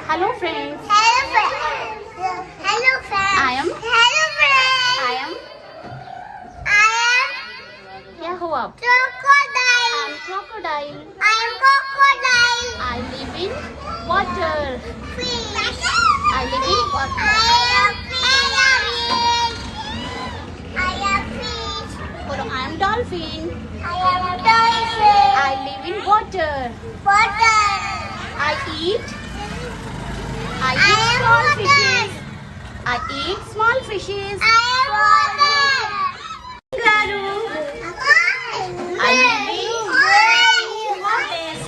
Hello friends. Hello friends. Hello friends. I am. Hello friends. I am. क्या हो आप? Crocodile. I am crocodile. I am crocodile. I live in water. Fish. I live in water. I am fish. I am fish. Follow, I am dolphin. I am dolphin. I live in water. Water. I eat. I I eat am small water. fishes. I eat small fishes. I am water. Kangaroo. I live in forest.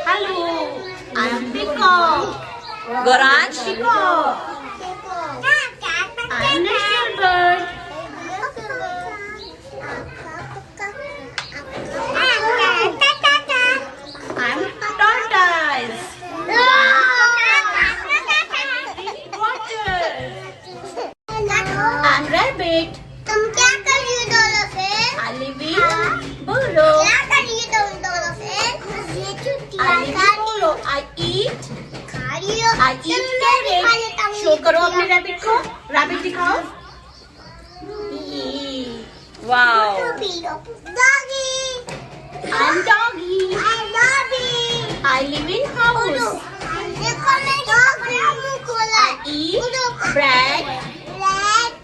Hello. I am peacock. Garage peacock. I am national bird. I am tortoise. Water. I am rabbit. तुम क्या कर रही हो दोनों से? I live in burrow. क्या कर रही हो तुम दोनों से? ये I चुटिया live खा in burrow. I eat. रही हो? I eat carrot. शो करो अपने रैबिट को. रैबिट दिखाओ. Wow. Doggy. I am doggy. I love you. I live in house. देखो मैं dog मुंह खोला. I eat bread